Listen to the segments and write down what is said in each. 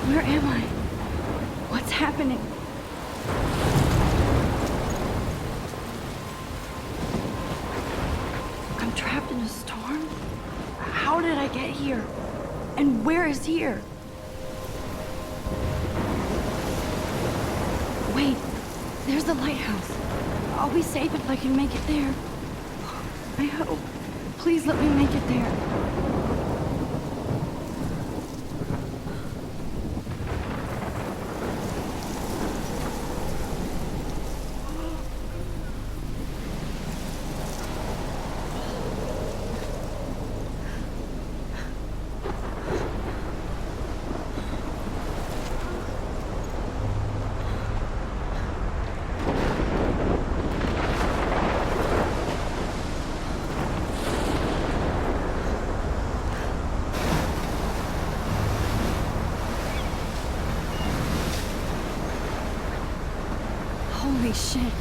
Where am I? What's happening? I'm trapped in a storm? How did I get here? And where is here? Wait, there's the lighthouse. I'll be safe if I can make it there. I hope. Please let me make it there. Holy shit.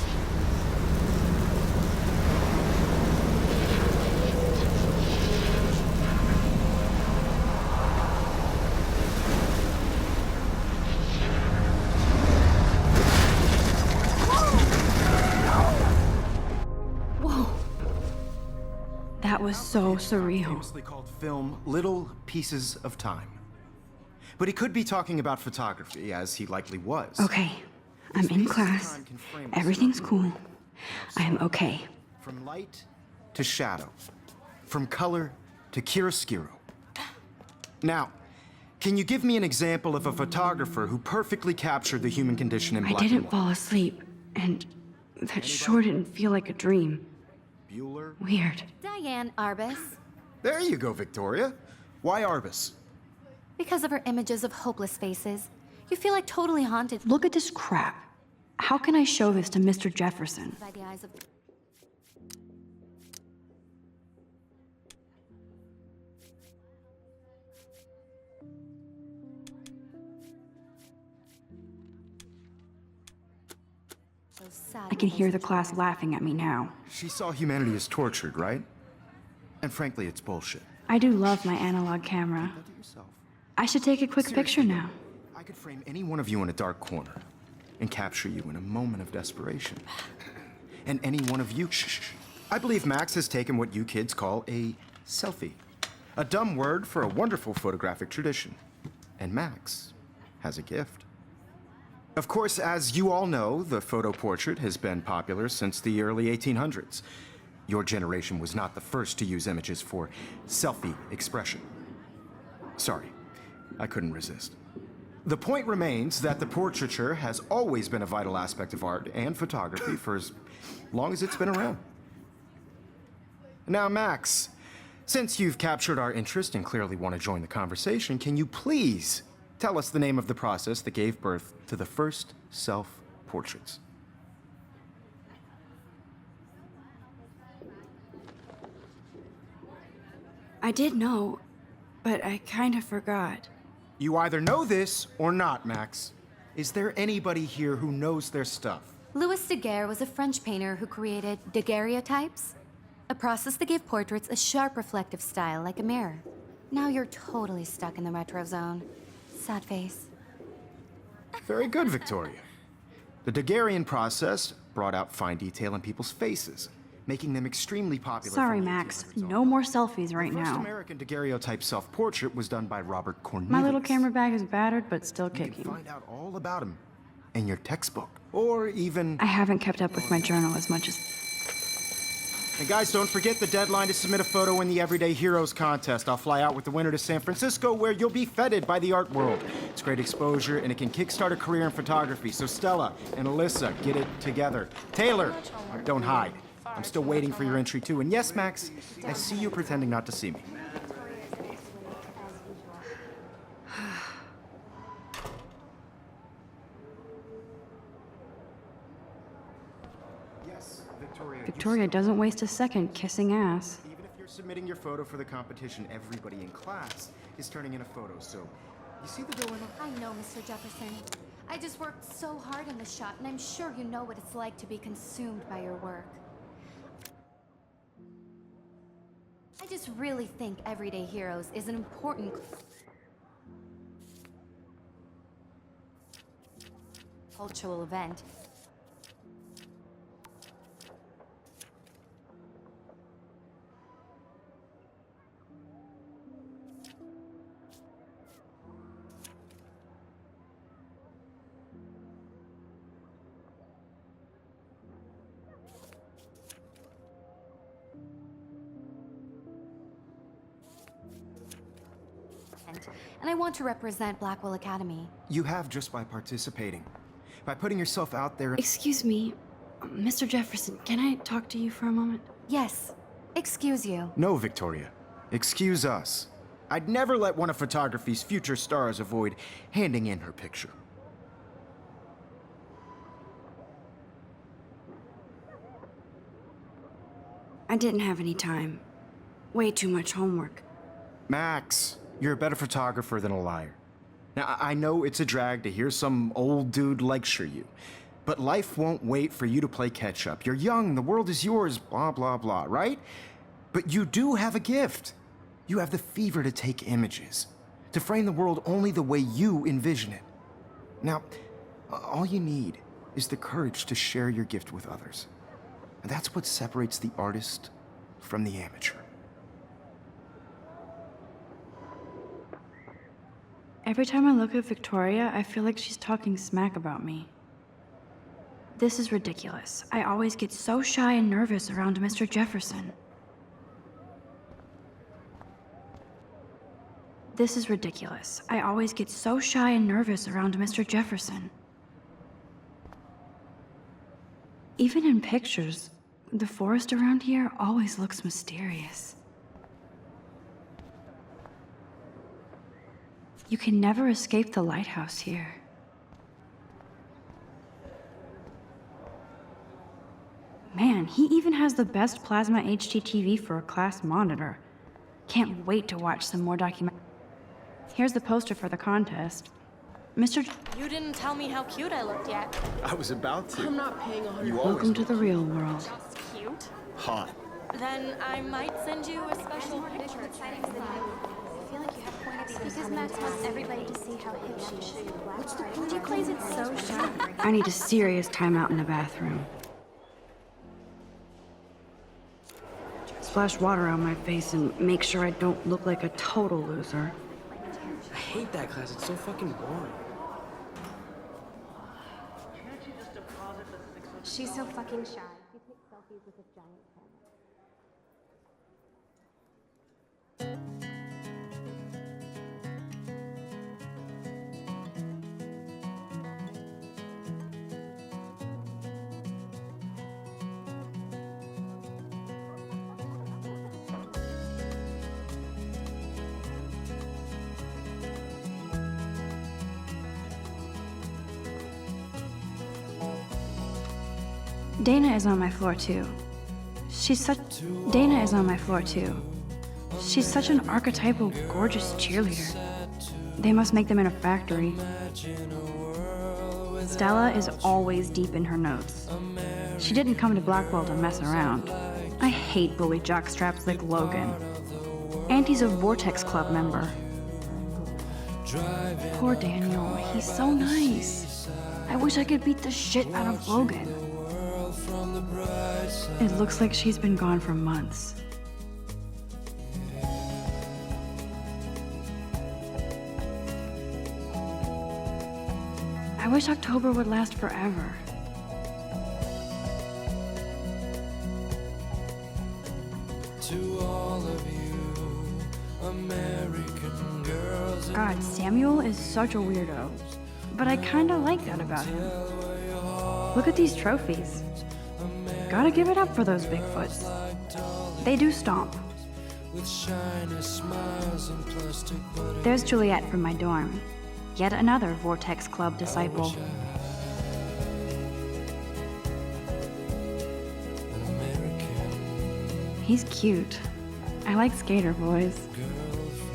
Whoa. That was so surreal. Famously called film Little Pieces of Time. But he could be talking about photography, as he likely was. Okay, I'm in class. Everything's cool. I am okay. From light to shadow. From color to chiaroscuro. Now, can you give me an example of a photographer who perfectly captured the human condition in black and white? I didn't fall asleep, and that sure didn't feel like a dream. Bueller? Weird. Diane Arbus. There you go, Victoria. Why Arbus? Because of her images of hopeless faces, you feel like totally haunted Look at this crap. How can I show this to Mr. Jefferson? by the eyes of... those sad I can hear the faces. class laughing at me now. She saw humanity as tortured, right? And frankly, it's bullshit. I do love my analog camera. Keep that to yourself. I should take a quick picture now. I could frame any one of you in a dark corner and capture you in a moment of desperation. And any one of you, I believe Max has taken what you kids call a selfie. A dumb word for a wonderful photographic tradition. And Max has a gift. Of course, as you all know, the photo portrait has been popular since the early 1800s. Your generation was not the first to use images for selfie expression. Sorry, I couldn't resist. The point remains that the portraiture has always been a vital aspect of art and photography for as long as it's been around. Now, Max, since you've captured our interest and clearly want to join the conversation, can you please tell us the name of the process that gave birth to the first self-portraits? I did know, but I kind of forgot. You either know this or not, Max. Is there anybody here who knows their stuff? Louis Daguerre was a French painter who created daguerreotypes, a process that gave portraits a sharp reflective style like a mirror. Now you're totally stuck in the retro zone. Sad face. Very good, Victoria. The Daguerrean process brought out fine detail in people's faces, making them extremely popular. Sorry, from the Max. 1800s on. No more selfies right The first now. American daguerreotype self-portrait was done by Robert Cornelius. My little camera bag is battered, but still You can kicking. find out all about him in your textbook, or even... I haven't kept up with my journal as much as... And guys, don't forget the deadline to submit a photo in the Everyday Heroes contest. I'll fly out with the winner to San Francisco, where you'll be feted by the art world. It's great exposure, and it can kickstart a career in photography. So Stella and Alyssa, get it together. Taylor, don't hide. I'm still waiting for your entry, too. And yes, Max, I see you pretending not to see me. Yes, Victoria. Victoria doesn't waste a second kissing ass. Even if you're submitting your photo for the competition, everybody in class is turning in a photo, so you see the dilemma? I know, Mr. Jefferson. I just worked so hard on the shot, and I'm sure you know what it's like to be consumed by your work. I just really think Everyday Heroes is an important cultural event. And I want to represent Blackwell Academy. You have just by participating. By putting yourself out there. Excuse me, Mr. Jefferson, can I talk to you for a moment? Yes, excuse you. No, Victoria. Excuse us. I'd never let one of photography's future stars avoid handing in her picture. I didn't have any time. Way too much homework. Max, you're a better photographer than a liar. Now, I know it's a drag to hear some old dude lecture you, but life won't wait for you to play catch-up. You're young, the world is yours, blah, blah, blah, right? But you do have a gift. You have the fever to take images, to frame the world only the way you envision it. Now, all you need is the courage to share your gift with others. And that's what separates the artist from the amateur. Every time I look at Victoria, I feel like she's talking smack about me. This is ridiculous. I always get so shy and nervous around Mr. Jefferson. This is ridiculous. I always get so shy and nervous around Mr. Jefferson. Even in pictures, the forest around here always looks mysterious. You can never escape the lighthouse here. Man, he even has the best plasma HDTV for a class monitor. Can't wait to watch some more document. Here's the poster for the contest. Mr. You didn't tell me how cute I looked yet. I was about to. I'm not paying 100. You always Welcome to the real world. That's cute. hot. Then I might send you a special picture. Because Max wants everybody to see how hip she is. What's the point? He plays it so sharp. I need a serious timeout in the bathroom. Splash water on my face and make sure I don't look like a total loser. I hate that class. It's so fucking boring. She's so fucking shy. She takes selfies with a giant camera. Dana is on my floor too. Dana is on my floor too. She's such an archetypal, gorgeous cheerleader. They must make them in a factory. Stella is always deep in her notes. She didn't come to Blackwell to mess around. I hate bully jockstraps like Logan. Auntie's a Vortex Club member. Poor Daniel, he's so nice. I wish I could beat the shit out of Logan. It looks like she's been gone for months. I wish October would last forever. To all of you, American girls. God, Samuel is such a weirdo. But I kinda like that about him. Look at these trophies. Gotta give it up for those Bigfoots. They do stomp. With shiny smiles and plastic butter. There's Juliet from my dorm. Yet another Vortex Club disciple. He's cute. I like skater boys.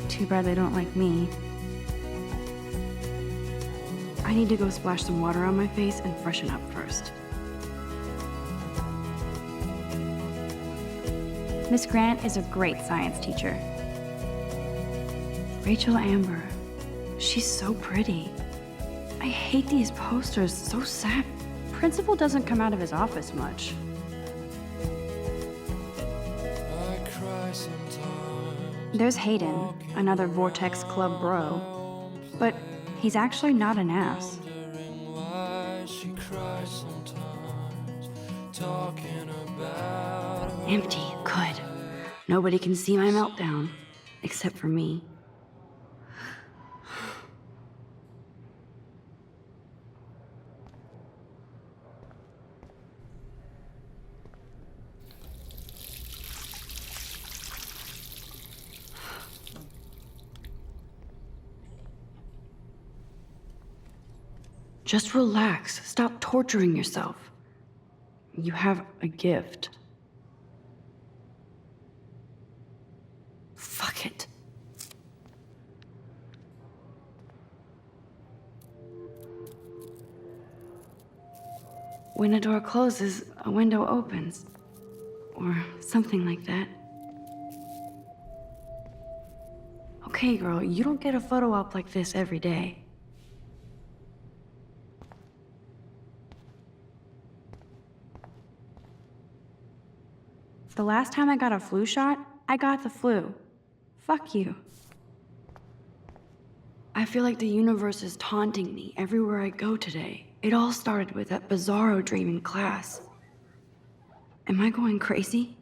Too bad they don't like me. I need to go splash some water on my face and freshen up first. Miss Grant is a great science teacher. Rachel Amber. She's so pretty. I hate these posters, so sad. Principal doesn't come out of his office much. I cry sometimes. There's Hayden, another Vortex Club bro. But he's actually not an ass. Wondering why she cries sometimes. Talking about her. Empty, good. Nobody can see my meltdown, except for me. Just relax. Stop torturing yourself. You have a gift. Fuck it. When a door closes, a window opens. Or something like that. Okay, girl, you don't get a photo op like this every day. The last time I got a flu shot, I got the flu. Fuck you. I feel like the universe is taunting me everywhere I go today. It all started with that bizarro dream in class. Am I going crazy?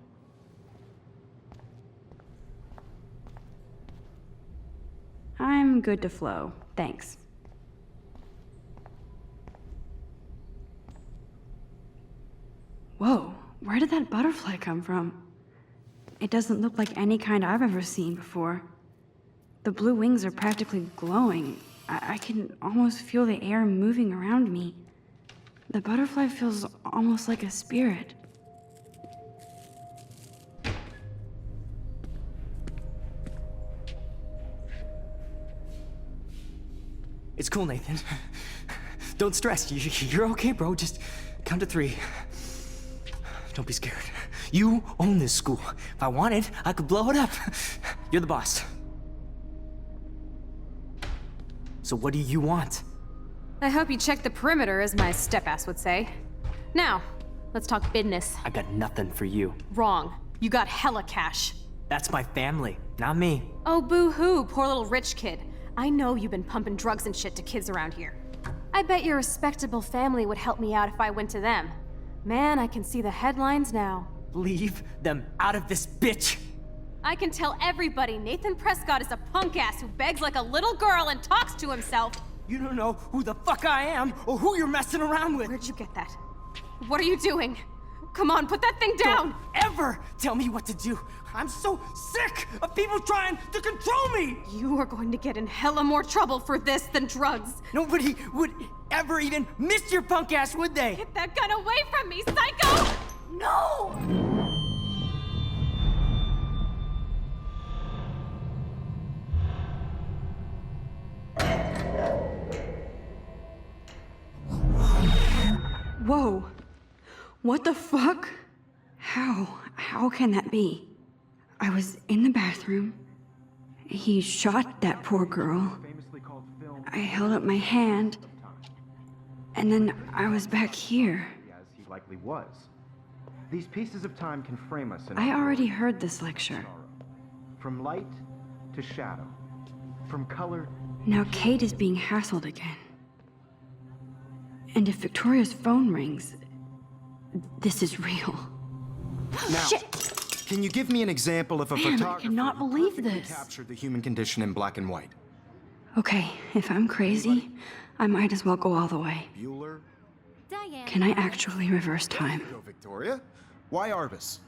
I'm good to flow, thanks. Whoa, where did that butterfly come from? It doesn't look like any kind I've ever seen before. The blue wings are practically glowing. I can almost feel the air moving around me. The butterfly feels almost like a spirit. It's cool, Nathan. Don't stress. You're okay, bro. Just count to 3. Don't be scared. You own this school. If I wanted, I could blow it up. You're the boss. So what do you want? I hope you checked the perimeter, as my step-ass would say. Now, let's talk business. I got nothing for you. Wrong. You got hella cash. That's my family, not me. Oh, boo-hoo, poor little rich kid. I know you've been pumping drugs and shit to kids around here. I bet your respectable family would help me out if I went to them. Man, I can see the headlines now. Leave them out of this bitch! I can tell everybody Nathan Prescott is a punk ass who begs like a little girl and talks to himself. You don't know who the fuck I am or who you're messing around with. Where'd you get that? What are you doing? Come on, put that thing down! Don't ever tell me what to do. I'm so sick of people trying to control me! You are going to get in hella more trouble for this than drugs. Nobody would ever even miss your punk ass, would they? Get that gun away from me, psycho! No! Whoa. What the fuck? How can that be? I was in the bathroom. He shot that poor girl. I held up my hand. And then I was back here. As he likely was. These pieces of time can frame us in I already heard this lecture. from light to shadow, from color. Now Kate is being hassled again. And if Victoria's phone rings, this is real. Now, Shit! can you give me an example of a Man, I photographer cannot who believe perfectly this. captured the human condition in black and white? Okay, if I'm crazy, I might as well go all the way. Bueller? Diane. Can I actually reverse time? Go, Victoria. Why Arbus?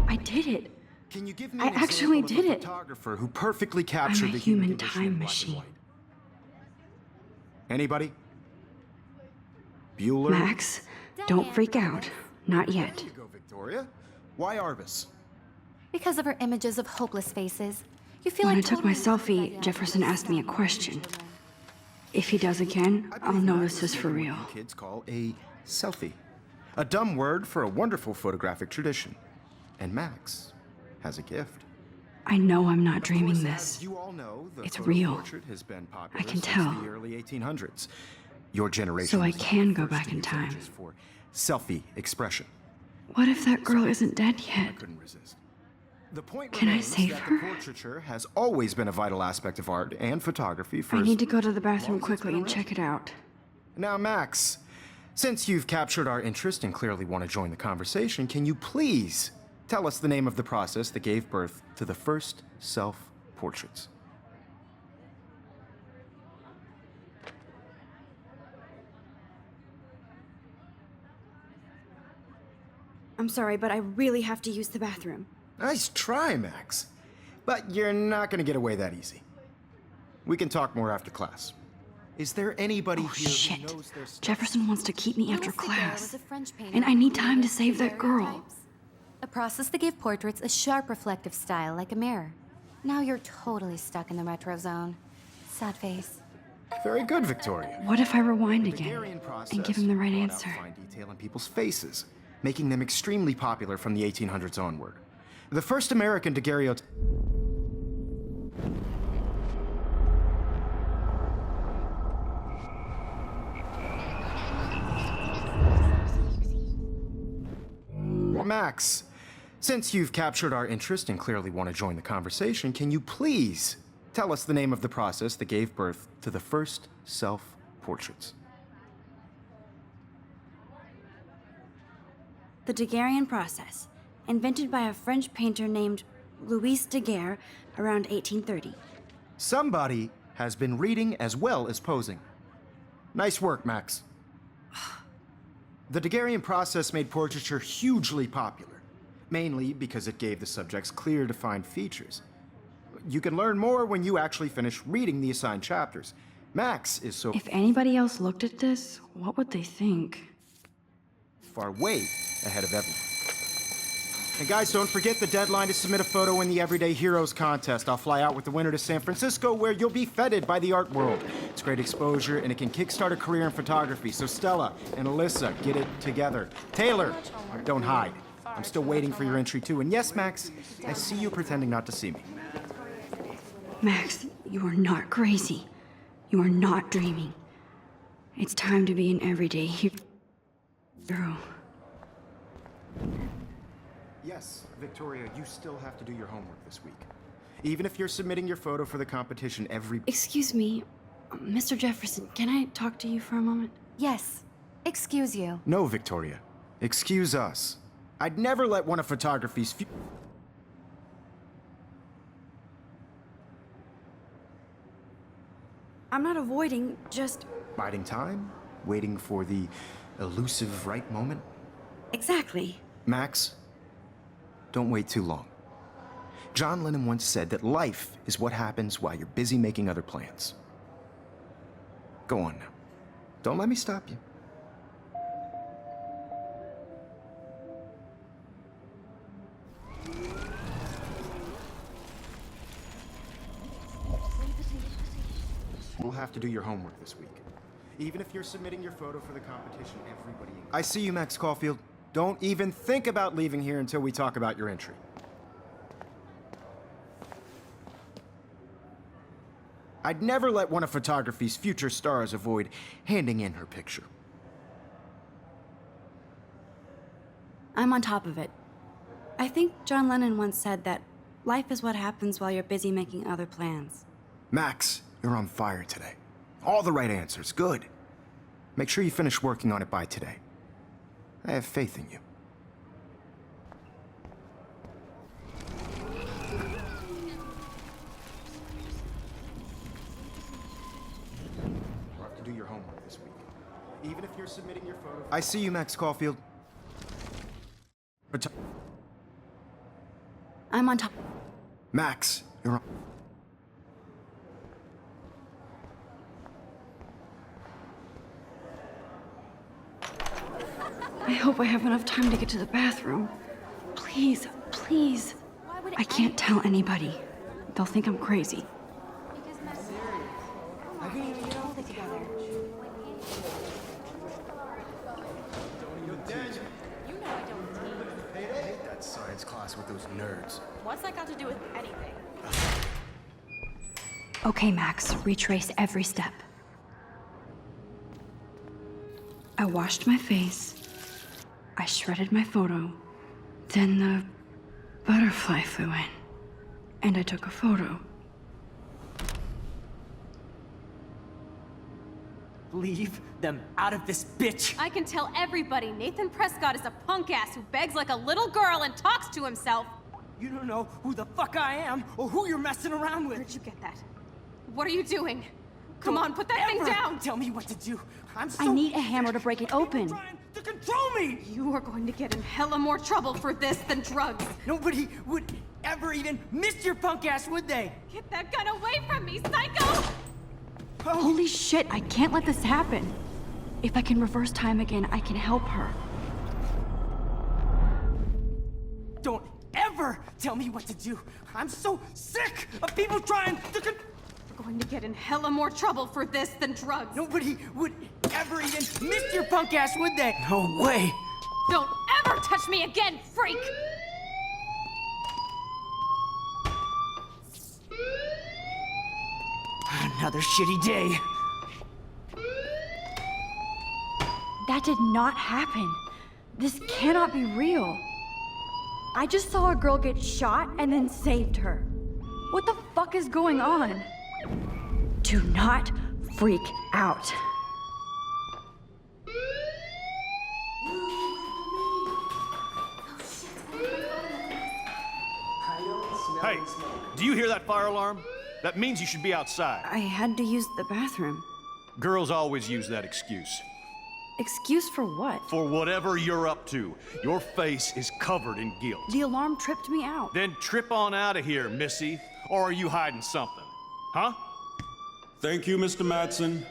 I did it. Can you give me I an example actually of a did it. photographer who perfectly I'm captured a the human condition time in black and machine. white? Anybody? Bueller? Max, don't freak out. Not yet. There you go, Victoria. Why Arbus? Because of her images of hopeless faces, you feel When like I took my totally selfie, inside Jefferson out asked me a of question. children. If he does again, I I'll believe know Max this is for taken real. what you kids call a selfie. A dumb word for a wonderful photographic tradition. And Max has a gift. I know I'm not Of dreaming course, this. as you all know, the It's photo real. portrait has been popular I can since tell. the early 1800s. Your generation So I was not can the go first back to in use time. images for selfie expression. What if that girl isn't dead I yet? couldn't resist. The point Can I remains save that her? the portraiture has always been a vital aspect of art and photography for I as need to go to the bathroom long as it's quickly been and check it out. Now, Max, since you've captured our interest and clearly want to join the conversation, can you please tell us the name of the process that gave birth to the first self-portraits? I'm sorry, but I really have to use the bathroom. Nice try, Max. But you're not going to get away that easy. We can talk more after class. Is there anybody Oh, here shit. who knows their stuff? Jefferson wants to keep me after Louis Daguerre class. was a French painter And I who need time to created save that girl. daguerreotypes, a process that gave portraits a sharp reflective style like a mirror. Now you're totally stuck in the retro zone. Sad face. Very good, Victoria. What if I rewind The again Daguerrean process and give him the right brought out answer? fine detail in people's faces, making them extremely popular from the 1800s onward. The first American daguerreotype. Max, since you've captured our interest and clearly want to join the conversation, can you please tell us the name of the process that gave birth to the first self-portraits? The Daguerrean process, invented by a French painter named Louis Daguerre around 1830. Somebody has been reading as well as posing. Nice work, Max. The Daguerrean process made portraiture hugely popular, mainly because it gave the subjects clear, defined features. You can learn more when you actually finish reading the assigned chapters. Max is so If anybody else looked at this, what would they think? far way ahead of everyone. And guys, don't forget the deadline to submit a photo in the Everyday Heroes contest. I'll fly out with the winner to San Francisco, where you'll be feted by the art world. It's great exposure, and it can kickstart a career in photography. So Stella and Alyssa, get it together. Taylor, don't hide. I'm still waiting for your entry too. And yes, Max, I see you pretending not to see me. Max, you are not crazy. You are not dreaming. It's time to be an everyday hero. Yes, Victoria, you still have to do your homework this week. Even if you're submitting your photo for the competition every... Excuse me, Mr. Jefferson, can I talk to you for a moment? Yes. Excuse you. No, Victoria. Excuse us. I'd never let one of photography's I'm not avoiding, just biding time, waiting for the elusive right moment. exactly. Max, don't wait too long. John Lennon once said that life is what happens while you're busy making other plans. Go on now. Don't let me stop you. You'll have to do your homework this week. Even if you're submitting your photo for the competition, everybody... I see you, Max Caulfield. Don't even think about leaving here until we talk about your entry. I'd never let one of photography's future stars avoid handing in her picture. I'm on top of it. I think John Lennon once said that life is what happens while you're busy making other plans. Max, you're on fire today. All the right answers. Good. Make sure you finish working on it by today. I have faith in you. You'll have to do your homework this week. Even if you're submitting your photo... I see you, Max Caulfield. I'm on top. Max, you're on. I hope I have enough time to get to the bathroom. Please, please. I can't tell anybody. They'll think I'm crazy. I hate that science class with those nerds. What's that got to do with anything? Okay, Max, retrace every step. I washed my face. I shredded my photo. Then the butterfly flew in. And I took a photo. Leave them out of this bitch! I can tell everybody Nathan Prescott is a punk ass who begs like a little girl and talks to himself. You don't know who the fuck I am or who you're messing around with. Where'd you get that? What are you doing? Come Don't on, put that thing ever down! Tell me what to do. I'm so I need a hammer to break it open. trying to control me. You are going to get in hella more trouble for this than drugs. Nobody would ever even miss your punk ass, would they? Get that gun away from me, psycho! Holy shit, I can't let this happen. If I can reverse time again, I can help her. Don't ever tell me what to do. I'm so sick of people trying to You're going to get in hella more trouble for this than drugs. Nobody would ever even miss your punk ass, would they? No way. Don't ever touch me again, freak! Another shitty day. That did not happen. This cannot be real. I just saw a girl get shot and then saved her. What the fuck is going on? Do not freak out. Hey, do you hear that fire alarm? That means you should be outside. I had to use the bathroom. Girls always use that excuse. Excuse for what? For whatever you're up to, your face is covered in guilt. The alarm tripped me out. Then trip on out of here, Missy. Or are you hiding something? Huh? Thank you, Mr. Madsen.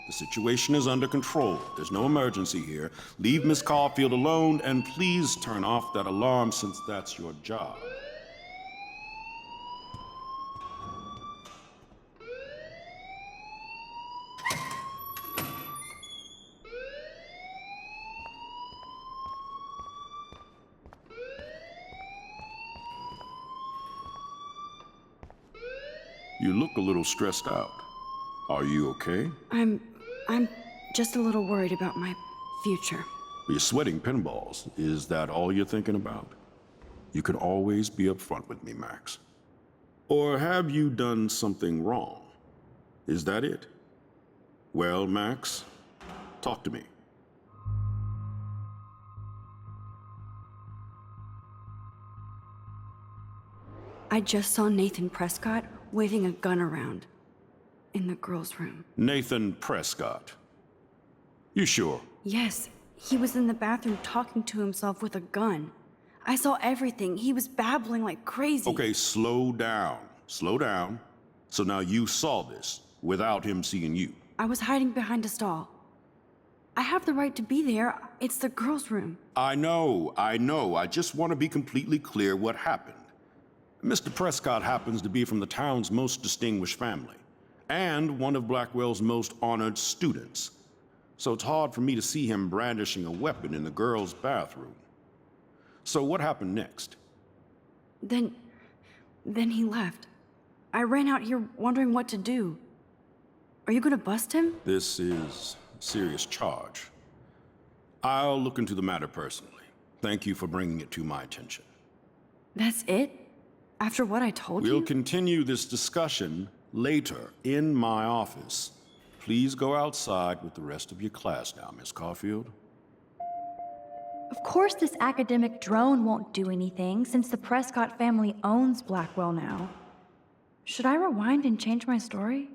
The situation is under control. There's no emergency here. Leave Miss Caulfield alone, and please turn off that alarm since that's your job. You look a little stressed out. Are you okay? I'm just a little worried about my future. You're sweating pinballs. Is that all you're thinking about? You can always be upfront with me, Max. Or have you done something wrong? Is that it? Well, Max, talk to me. I just saw Nathan Prescott waving a gun around in the girls' room. Nathan Prescott. You sure? Yes, he was in the bathroom talking to himself with a gun. I saw everything. He was babbling like crazy. Okay, slow down. Slow down. So now you saw this without him seeing you. I was hiding behind a stall. I have the right to be there. It's the girls' room. I know. I just want to be completely clear what happened. Mr. Prescott happens to be from the town's most distinguished family, and one of Blackwell's most honored students. So it's hard for me to see him brandishing a weapon in the girls' bathroom. So what happened next? Then he left. I ran out here wondering what to do. Are you gonna bust him? This is a serious charge. I'll look into the matter personally. Thank you for bringing it to my attention. That's it? After what I told We'll you? continue this discussion later in my office. Please go outside with the rest of your class now, Miss Caulfield. Of course this academic drone won't do anything since the Prescott family owns Blackwell now. Should I rewind and change my story?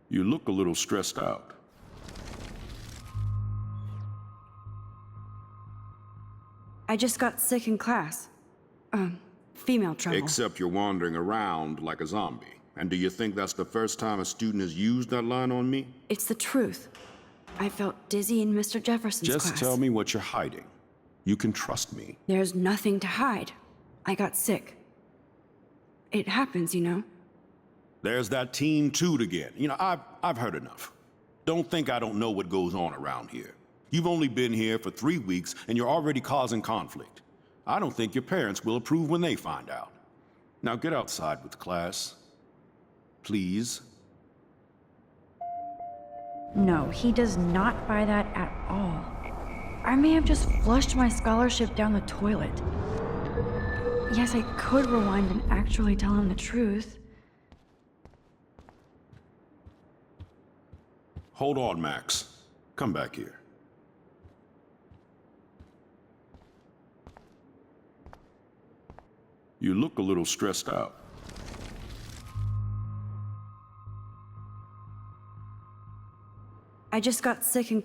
You look a little stressed out. I just got sick in class. Female trouble. Except you're wandering around like a zombie. And do you think that's the first time a student has used that line on me? It's the truth. I felt dizzy in Mr. Jefferson's class. Just tell me what you're hiding. You can trust me. There's nothing to hide. I got sick. It happens, you know. There's that teen toot again. You know, I've heard enough. Don't think I don't know what goes on around here. You've only been here for 3 weeks, and you're already causing conflict. I don't think your parents will approve when they find out. Now get outside with class. Please. No, he does not buy that at all. I may have just flushed my scholarship down the toilet. Yes, I could rewind and actually tell him the truth. Hold on, Max. Come back here. You look a little stressed out. I just got sick and...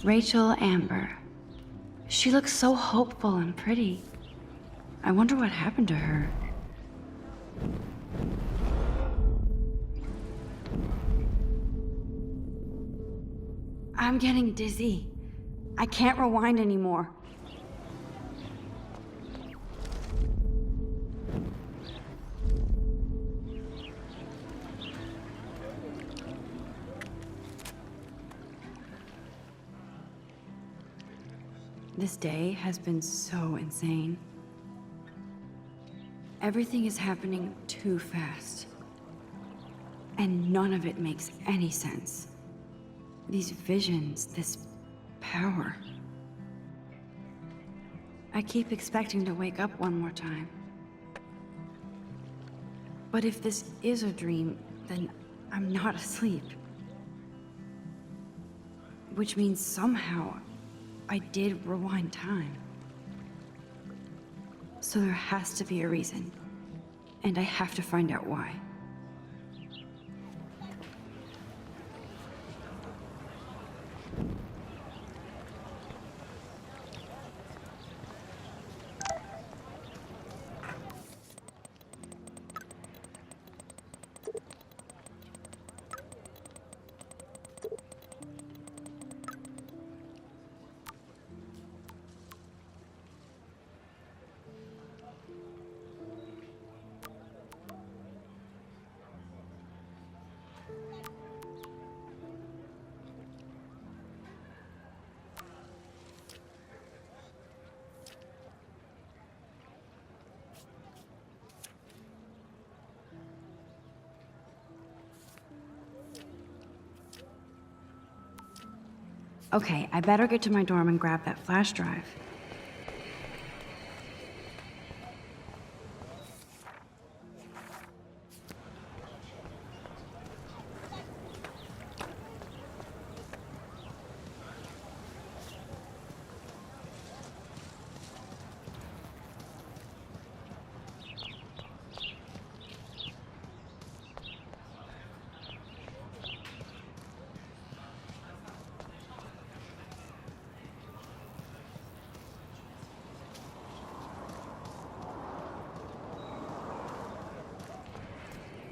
Rachel Amber. She looks so hopeful and pretty. I wonder what happened to her. I'm getting dizzy. I can't rewind anymore. This day has been so insane. Everything is happening too fast. And none of it makes any sense. These visions, this power. I keep expecting to wake up one more time. But if this is a dream, then I'm not asleep. Which means somehow I did rewind time. So there has to be a reason. And I have to find out why. Okay, I better get to my dorm and grab that flash drive.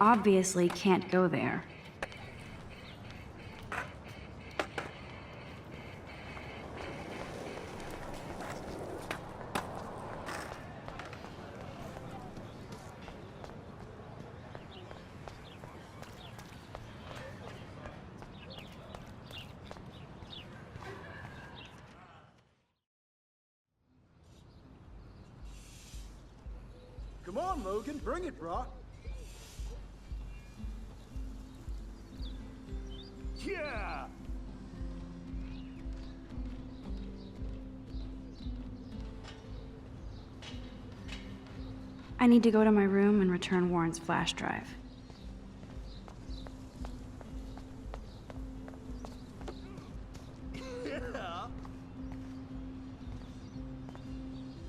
Obviously can't go there. Come on, Logan, bring it, bro. I need to go to my room and return Warren's flash drive.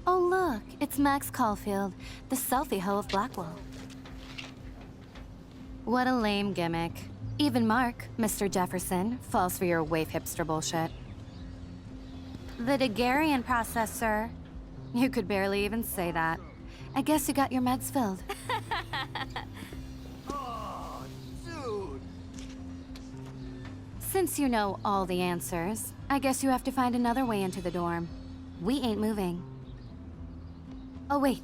Oh, look, it's Max Caulfield, the selfie hoe of Blackwell. What a lame gimmick. Even Mark, Mr. Jefferson, falls for your waif hipster bullshit. The Daguerrean process, sir. You could barely even say that. I guess you got your meds filled. Oh, dude. Since you know all the answers, I guess you have to find another way into the dorm. We ain't moving. Oh, wait.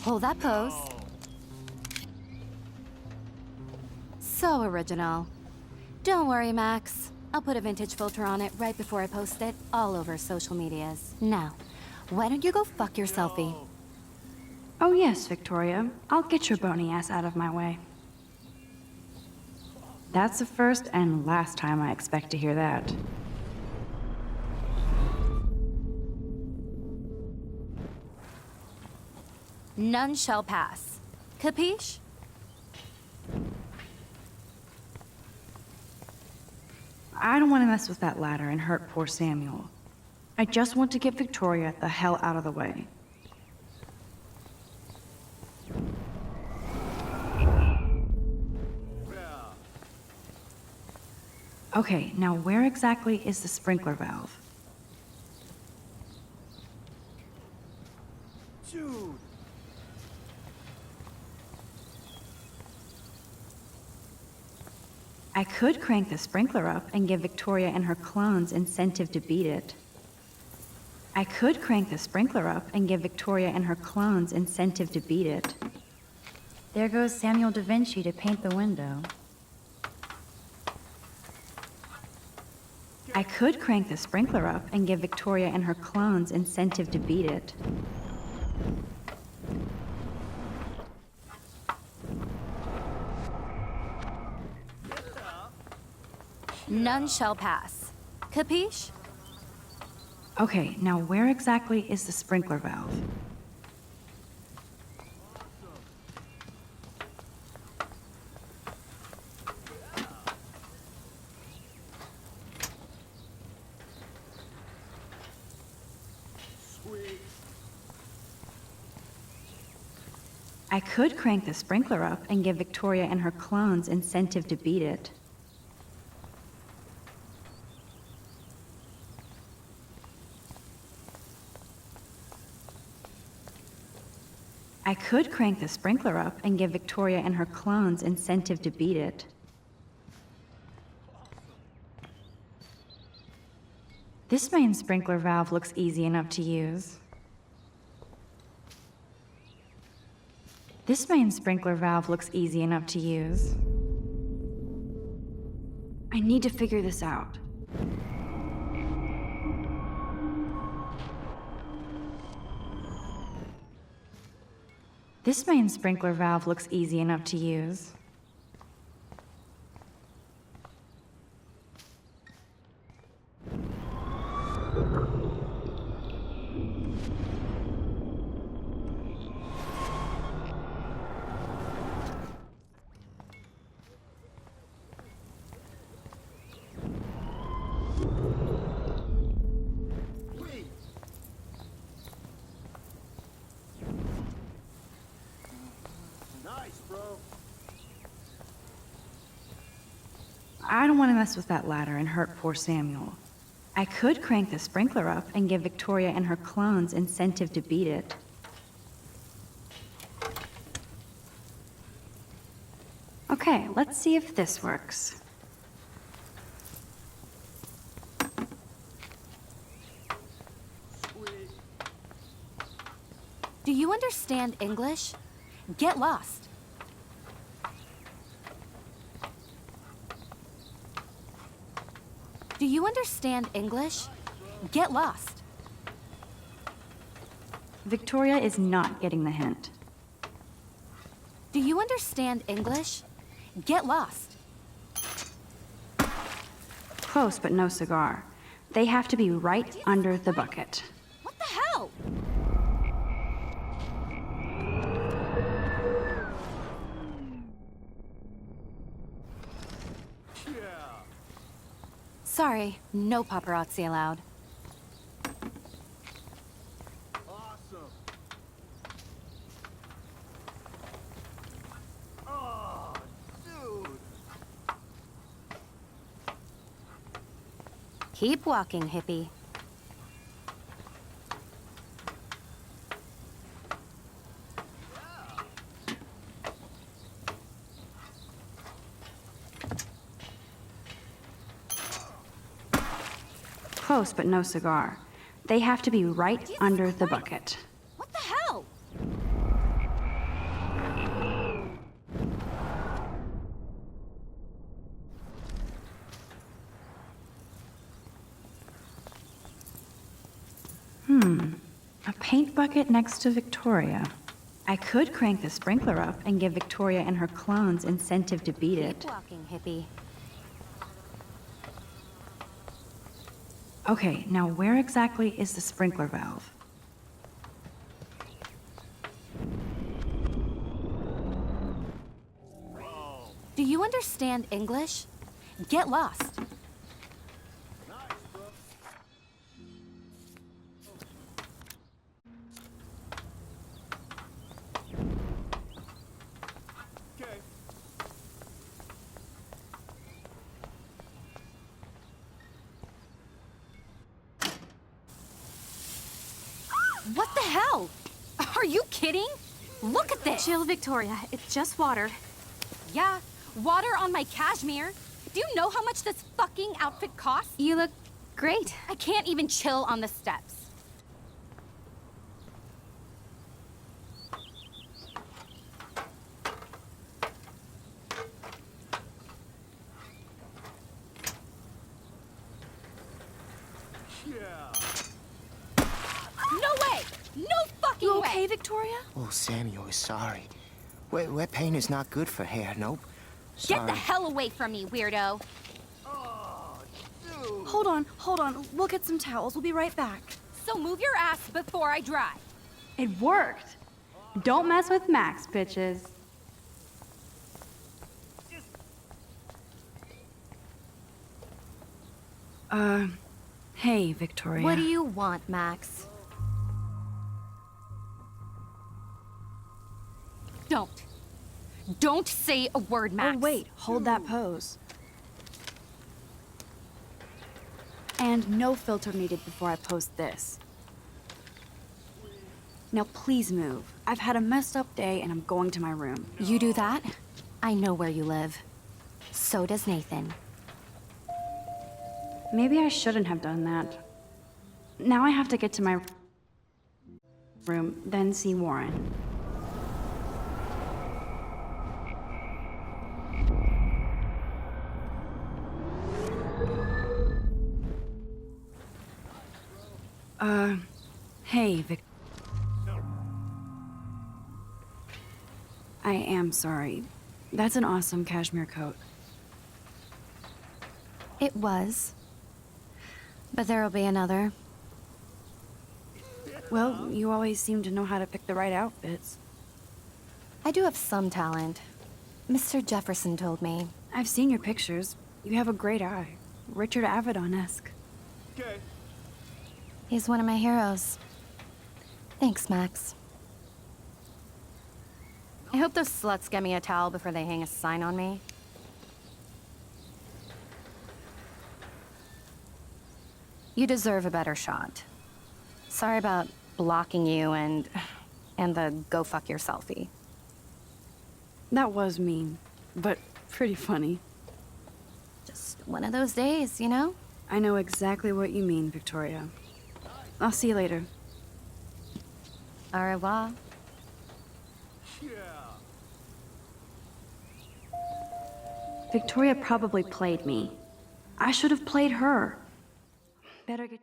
Hold that pose. So original. Don't worry, Max. I'll put a vintage filter on it right before I post it all over social medias. Now, why don't you go fuck your selfie? Oh yes, Victoria. I'll get your bony ass out of my way. That's the first and last time I expect to hear that. None shall pass. Capiche? I don't want to mess with that ladder and hurt poor Samuel. I just want to get Victoria the hell out of the way. Okay, now where exactly is the sprinkler valve? Dude. I could crank the sprinkler up and give Victoria and her clones incentive to beat it. I could crank the sprinkler up and give Victoria and her clones incentive to beat it. There goes Samuel da Vinci to paint the window. I could crank the sprinkler up and give Victoria and her clones incentive to beat it. None shall pass. Capiche? Okay, now where exactly is the sprinkler valve? I could crank the sprinkler up and give Victoria and her clones incentive to beat it. I could crank the sprinkler up and give Victoria and her clones incentive to beat it. This main sprinkler valve looks easy enough to use. This main sprinkler valve looks easy enough to use. I need to figure this out. This main sprinkler valve looks easy enough to use. I don't want to mess with that ladder and hurt poor Samuel. I could crank the sprinkler up and give Victoria and her clones incentive to beat it. Okay, let's see if this works. Do you understand English? Get lost. Do you understand English? Get lost. Victoria is not getting the hint. Do you understand English? Get lost. Close, but no cigar. They have to be right under the bucket. What the hell? Sorry, no paparazzi allowed. Awesome. Oh, dude. Keep walking, hippie. Close, but no cigar. They have to be right under the bucket. What the hell? A paint bucket next to Victoria. I could crank the sprinkler up and give Victoria and her clones incentive to beat it. Keep walking, hippie. Okay, now where exactly is the sprinkler valve? Do you understand English? Get lost. Okay. What the hell? Are you kidding? Look at this. Chill, Victoria. It's just water. Yeah, water on my cashmere. Do you know how much this fucking outfit costs? You look great. I can't even chill on the steps. No way! No fucking You way! okay, Victoria? Oh, Samuel is sorry. Wet paint is not good for hair, nope. Get Sorry. the hell away from me, weirdo. Hold on. We'll get some towels. We'll be right back. So move your ass before I dry. It worked! Don't mess with Max, bitches. Hey, Victoria. What do you want, Max? Don't say a word, Max. Oh, wait. Hold that pose. And no filter needed before I post this. Now please move. I've had a messed up day and I'm going to my room. You do that? I know where you live. So does Nathan. Maybe I shouldn't have done that. Now I have to get to my room, then see Warren. Hey, Vic. I am sorry. That's an awesome cashmere coat. It was. But there'll be another. Well, you always seem to know how to pick the right outfits. I do have some talent. Mr. Jefferson told me. I've seen your pictures. You have a great eye. Richard Avedon-esque. Okay. He's one of my heroes. Thanks, Max. I hope those sluts get me a towel before they hang a sign on me. You deserve a better shot. Sorry about blocking you and the go fuck your selfie. That was mean, but pretty funny. Just one of those days, you know? I know exactly what you mean, Victoria. I'll see you later. Au revoir. Victoria probably played me. I should have played her. Better get...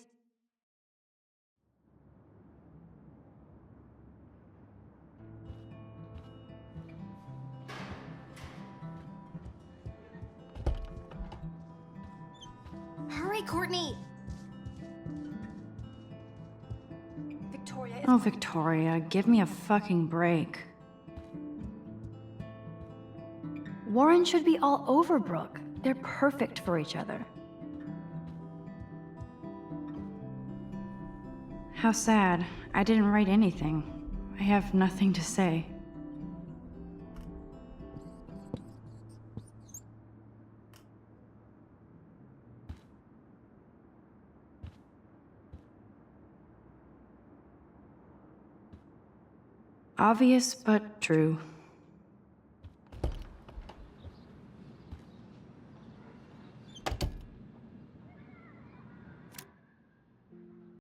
Hurry, Courtney! Oh, Victoria, give me a fucking break. Warren should be all over Brooke. They're perfect for each other. How sad. I didn't write anything. I have nothing to say. Obvious but true.